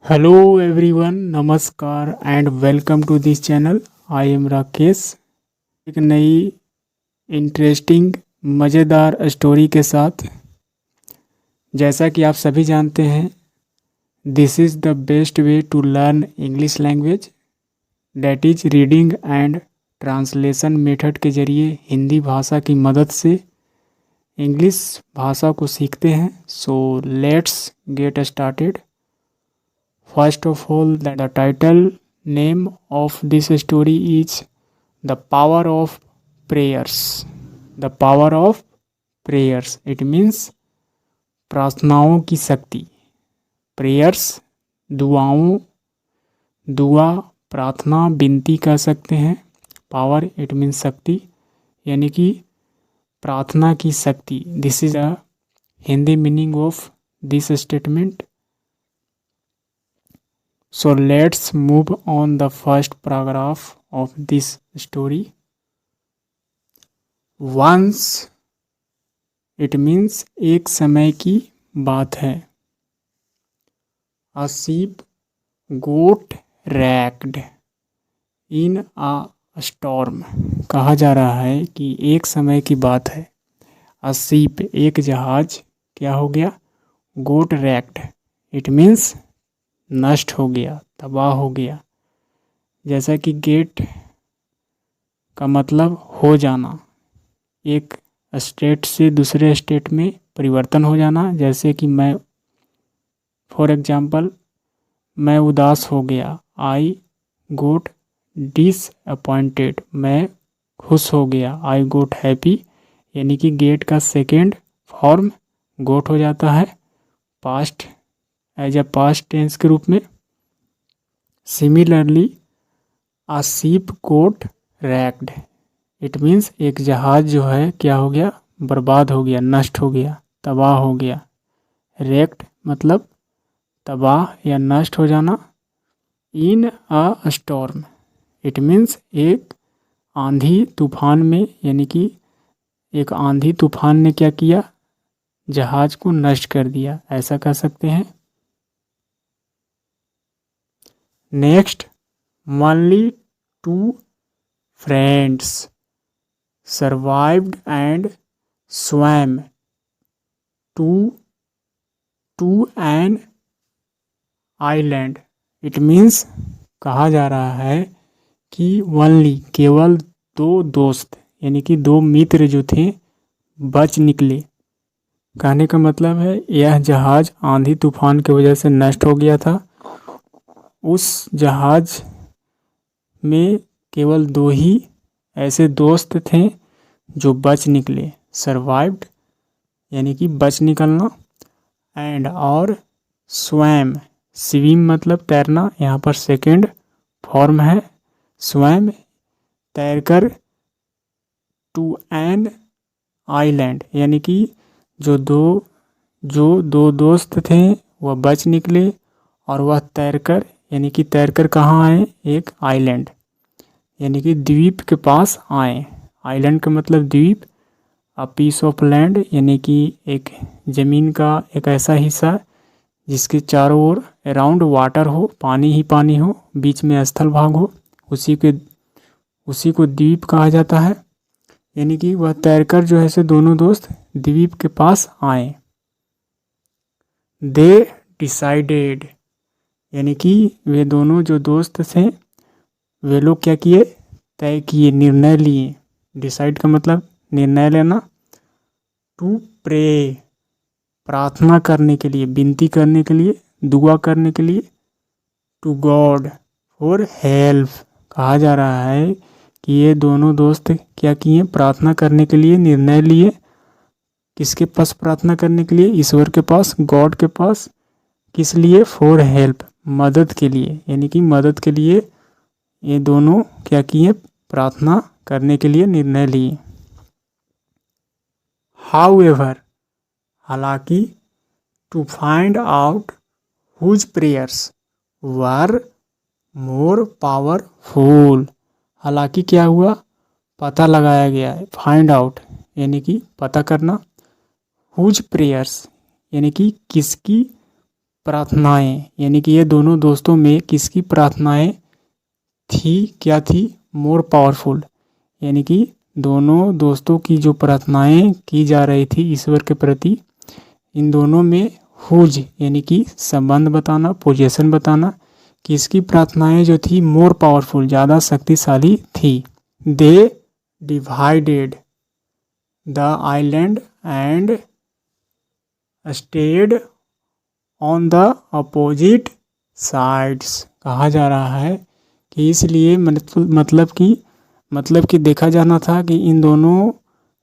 Hello everyone, नमस्कार and welcome to this channel. I am Rakesh, एक नई इंटरेस्टिंग मज़ेदार स्टोरी के साथ। जैसा कि आप सभी जानते हैं, this is the best way to learn English language, that is reading and translation method के ज़रिए हिंदी भाषा की मदद से इंग्लिश भाषा को सीखते हैं। So let's get started. First of all, the title name of this story is The Power of Prayers. The Power of Prayers. It means प्रार्थनाओं की शक्ति। प्रेयर्स दुआओं, दुआ, प्रार्थना, विनती कह सकते हैं। पावर इट मीन्स शक्ति, यानी कि प्रार्थना की शक्ति। This is a Hindi meaning of this statement. So let's move on the first paragraph of this story. Once it means एक समय की बात है। A sheep got wrecked in a storm. कहा जा रहा है कि एक समय की बात है। A sheep एक जहाज क्या हो गया? Got wrecked. It means नष्ट हो गया, तबाह हो गया। जैसा कि गेट का मतलब हो जाना, एक स्टेट से दूसरे स्टेट में परिवर्तन हो जाना। जैसे कि मैं, फॉर एग्जांपल, मैं उदास हो गया। आई गोट डिसअपॉइंटेड, मैं खुश हो गया। आई गोट हैप्पी, यानी कि गेट का सेकेंड फॉर्म गोट हो जाता है past, as a past tense के रूप में। Similarly a ship got wrecked, it means एक जहाज जो है क्या हो गया? बर्बाद हो गया, नष्ट हो गया, तबाह हो गया। रैक्ड मतलब तबाह या नष्ट हो जाना। इन अ स्टॉर्म, इट मीन्स एक आंधी तूफान में, यानी कि एक आंधी तूफान ने क्या किया? जहाज को नष्ट कर दिया, ऐसा कह सकते हैं। Next, only two friends survived and swam to an island. It means कहा जा रहा है कि only केवल दो दोस्त, यानी कि दो मित्र जो थे, बच निकले। कहने का मतलब है यह जहाज आंधी तूफान की वजह से नष्ट हो गया था। उस जहाज में केवल दो ही ऐसे दोस्त थे जो बच निकले। सर्वाइव्ड यानी कि बच निकलना। एंड और स्वैम, स्विम मतलब तैरना, यहाँ पर सेकेंड फॉर्म है। स्वैम तैरकर, टू एन आइलैंड, यानी कि जो दो दोस्त थे वह बच निकले और वह तैरकर, यानी कि तैरकर कहाँ आए? एक आइलैंड, यानी कि द्वीप के पास आए। आइलैंड का मतलब द्वीप। अ पीस ऑफ लैंड, यानी कि एक ज़मीन का एक ऐसा हिस्सा जिसके चारों ओर अराउंड वाटर हो, पानी ही पानी हो, बीच में स्थल भाग हो, उसी को द्वीप कहा जाता है। यानी कि वह तैरकर जो है से दोनों दोस्त द्वीप के पास आए। दे डिसाइडेड, यानी कि वे दोनों जो दोस्त थे वे लोग क्या किए? तय किए, निर्णय लिए। डिसाइड का मतलब निर्णय लेना। टू प्रे, प्रार्थना करने के लिए, विनती करने के लिए, दुआ करने के लिए। टू गॉड फॉर हेल्प, कहा जा रहा है कि ये दोनों दोस्त क्या किए? प्रार्थना करने के लिए निर्णय लिए। किसके पास प्रार्थना करने के लिए? ईश्वर के पास, गॉड के पास। किस लिए? फॉर हेल्प, मदद के लिए, यानी कि मदद के लिए ये दोनों क्या किए? प्रार्थना करने के लिए निर्णय लिए। हाउएवर, हालांकि, to find out whose prayers were more powerful, हालांकि क्या हुआ? पता लगाया गया है। फाइंड आउट यानी कि पता करना। हुज प्रेयर्स यानी कि किसकी प्रार्थनाएं, यानी कि ये दोनों दोस्तों में किसकी प्रार्थनाएं थी, क्या थी, मोर पावरफुल, यानी कि दोनों दोस्तों की जो प्रार्थनाएं की जा रही थी ईश्वर के प्रति, इन दोनों में हुज यानी कि संबंध बताना, पोजीशन बताना, किसकी प्रार्थनाएं जो थी मोर पावरफुल, ज़्यादा शक्तिशाली थी। They divided the island and stayed on the opposite sides. कहा जा रहा है कि इसलिए मतलब कि देखा जाना था कि इन दोनों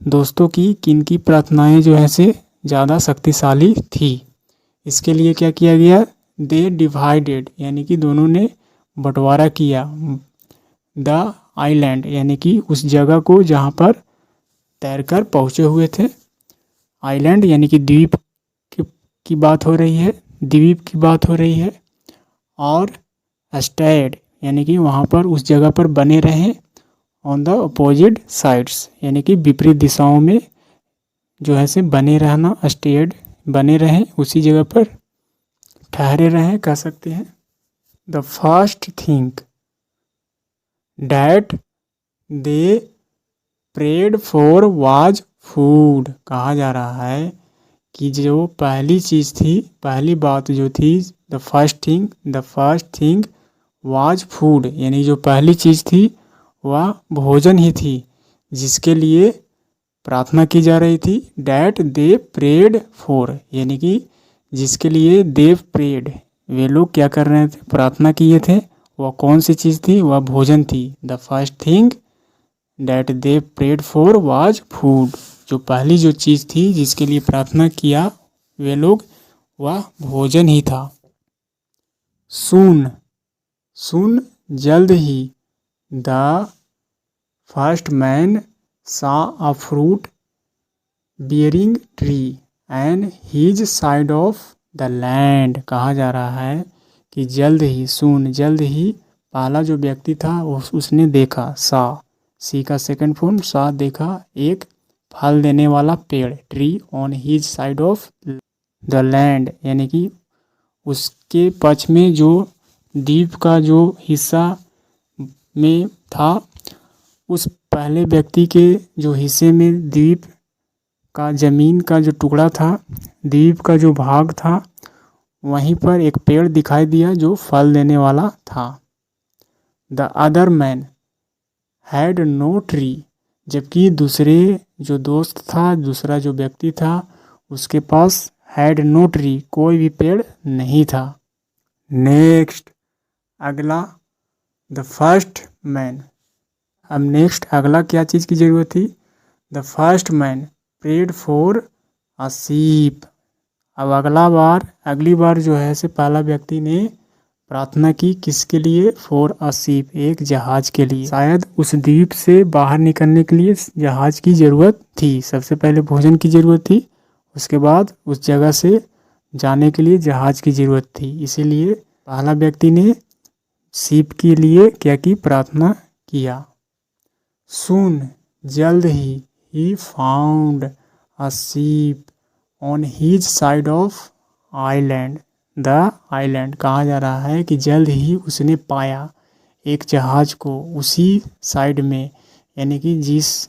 दोस्तों की किनकी प्रार्थनाएं जो है से ज़्यादा शक्तिशाली थी। इसके लिए क्या किया गया, दे डिवाइडेड यानी कि दोनों ने बंटवारा किया, द आइलैंड यानी कि उस जगह को जहाँ पर तैरकर पहुँचे हुए थे। आइलैंड यानी कि द्वीप की बात हो रही है, द्वीप की बात हो रही है। और स्टेड यानी कि वहाँ पर उस जगह पर बने रहें, ऑन द अपोजिट साइड्स यानी कि विपरीत दिशाओं में जो है से बने रहना, स्टेड बने रहें, उसी जगह पर ठहरे रहें कह सकते हैं। The first thing that they prayed for was food. कहा जा रहा है कि जो पहली चीज़ थी, पहली बात जो थी, the first thing was food यानी जो पहली चीज़ थी वह भोजन ही थी, जिसके लिए प्रार्थना की जा रही थी। डैट दे प्रेड फॉर यानी कि जिसके लिए दे प्रेड, वे लोग क्या कर रहे थे, प्रार्थना किए थे। वह कौन सी चीज़ थी, वह भोजन थी। The first thing that they prayed for was food, जो पहली जो चीज़ थी जिसके लिए प्रार्थना किया वे लोग, वह भोजन ही था। सुन जल्द ही, the first man saw a fruit bearing tree and his side of the land. कहा जा रहा है कि जल्द ही पहला जो व्यक्ति था उसने देखा, सी का सेकंड फॉर्म सा, देखा एक फल देने वाला पेड़, tree on his side of the land यानी कि उसके पक्ष में जो द्वीप का जो हिस्सा में था, उस पहले व्यक्ति के जो हिस्से में द्वीप का ज़मीन का जो टुकड़ा था, द्वीप का जो भाग था, वहीं पर एक पेड़ दिखाई दिया जो फल देने वाला था। The other man had no tree, जबकि दूसरे जो दोस्त था, दूसरा जो व्यक्ति था, उसके पास हैड नो ट्री, कोई भी पेड़ नहीं था। नेक्स्ट अगला, द फर्स्ट मैन। अब नेक्स्ट अगला क्या चीज़ की ज़रूरत थी, the first man prayed for a sheep. अब अगली बार जो है से पहला व्यक्ति ने प्रार्थना की किसके लिए, फॉर अ शीप, एक जहाज के लिए। शायद उस द्वीप से बाहर निकलने के लिए जहाज की ज़रूरत थी। सबसे पहले भोजन की ज़रूरत थी, उसके बाद उस जगह से जाने के लिए जहाज की ज़रूरत थी। इसीलिए पहला व्यक्ति ने शीप के लिए क्या की, प्रार्थना किया। सुन जल्द ही found a sheep on his side of island, the island. कहा जा रहा है कि जल्द ही उसने पाया एक जहाज को उसी साइड में, यानी कि जिस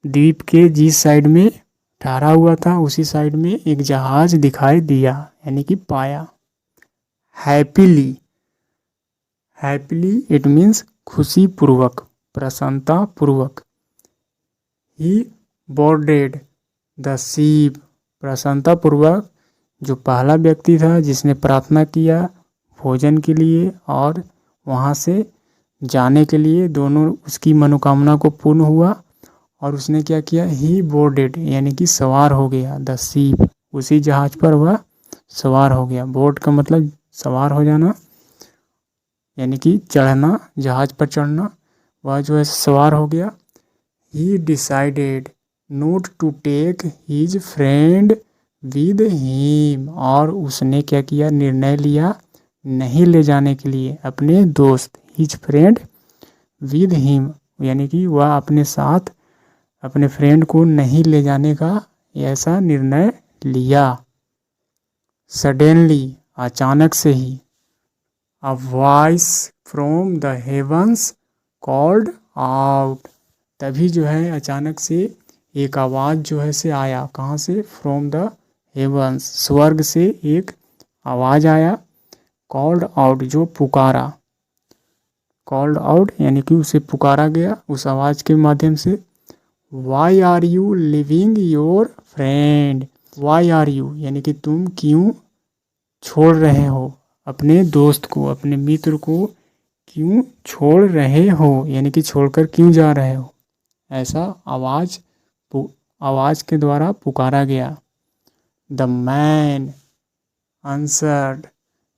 द्वीप के जिस साइड में ठहरा हुआ था उसी साइड में एक जहाज दिखाई दिया, यानी कि पाया। हैप्पीली इट मीन्स खुशी पूर्वक, प्रसन्नता पूर्वक। ही बोर्डेड द शीप, प्रसन्नता पूर्वक जो पहला व्यक्ति था जिसने प्रार्थना किया भोजन के लिए और वहाँ से जाने के लिए, दोनों उसकी मनोकामना को पूर्ण हुआ। और उसने क्या किया, ही बोर्डेड यानी कि सवार हो गया, द शीप, उसी जहाज पर वह सवार हो गया। बोर्ड का मतलब सवार हो जाना यानी कि चढ़ना, जहाज पर चढ़ना, वह जो है सवार हो गया। He decided not to take his friend with him, और उसने क्या किया, निर्णय लिया नहीं ले जाने के लिए अपने दोस्त, हीज फ्रेंड विद हिम, यानी कि वह अपने साथ अपने फ्रेंड को नहीं ले जाने का ऐसा निर्णय लिया। सडनली अचानक से ही, a voice from the heavens called out, तभी जो है अचानक से एक आवाज़ जो है से आया, कहाँ से, फ्रॉम द हेवंस, स्वर्ग से एक आवाज़ आया, कॉल्ड आउट जो पुकारा, कॉल्ड आउट यानी कि उसे पुकारा गया उस आवाज़ के माध्यम से। Why are you leaving your friend, why are you यानी कि तुम क्यों छोड़ रहे हो अपने दोस्त को, अपने मित्र को क्यों छोड़ रहे हो, यानी कि छोड़कर क्यों जा रहे हो, ऐसा आवाज़ के द्वारा पुकारा गया। द मैन आंसर्ड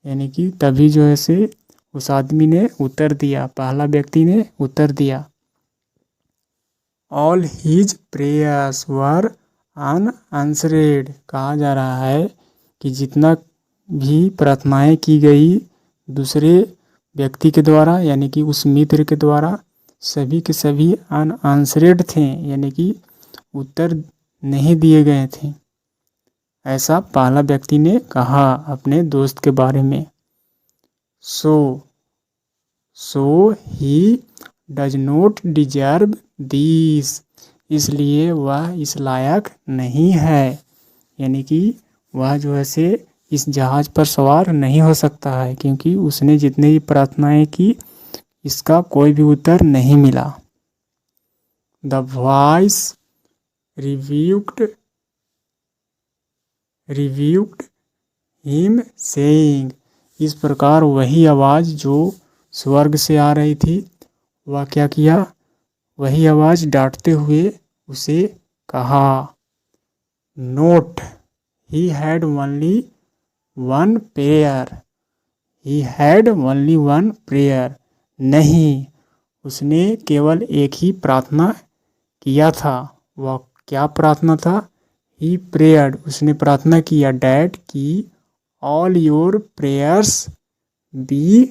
यानी कि तभी जो है से उस आदमी ने उत्तर दिया, पहला व्यक्ति ने उत्तर दिया। ऑल हीज प्रेयर्स वर अनआंसर्ड, कहा जा रहा है कि जितना भी प्रार्थनाएं की गई दूसरे व्यक्ति के द्वारा यानी कि उस मित्र के द्वारा, सभी के सभी अनआंसर्ड थे, यानी कि उत्तर नहीं दिए गए थे, ऐसा पहला व्यक्ति ने कहा अपने दोस्त के बारे में। So he does not deserve this, इसलिए वह इस लायक नहीं है, यानी कि वह जो है से इस जहाज़ पर सवार नहीं हो सकता है, क्योंकि उसने जितने भी प्रार्थनाएं की इसका कोई भी उत्तर नहीं मिला। द वॉइस रिव्यूक्ड हिम सेइंग, इस प्रकार वही आवाज़ जो स्वर्ग से आ रही थी वह क्या किया, वही आवाज़ डांटते हुए उसे कहा। Note he had only one prayer, he had only one prayer, नहीं उसने केवल एक ही प्रार्थना किया था, वह क्या प्रार्थना था, ही प्रेयर्ड उसने प्रार्थना किया, डैट की ऑल योर प्रेयर्स बी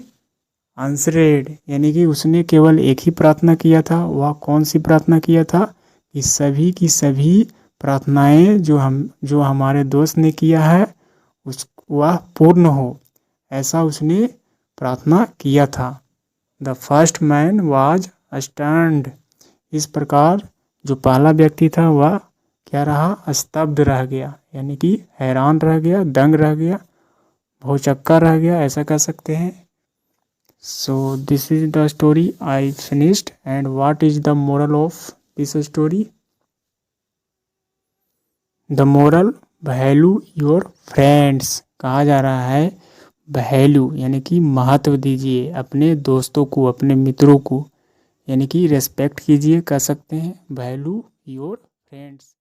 आंसरेड, यानी कि उसने केवल एक ही प्रार्थना किया था, वह कौन सी प्रार्थना किया था, कि सभी की सभी प्रार्थनाएं जो हमारे दोस्त ने किया है वह पूर्ण हो, ऐसा उसने प्रार्थना किया था। The first man was stunned, इस प्रकार जो पहला व्यक्ति था वह क्या रहा, स्तब्ध रह गया, यानी कि हैरान रह गया, दंग रह गया, भौचक्का रह गया, ऐसा कह सकते हैं। So this is the story I finished, and what is the moral of this story. The moral, value your friends, कहा जा रहा है वैल्यू यानी कि महत्व दीजिए अपने दोस्तों को, अपने मित्रों को, यानी कि रेस्पेक्ट कीजिए, कह सकते हैं, वैल्यू योर फ्रेंड्स।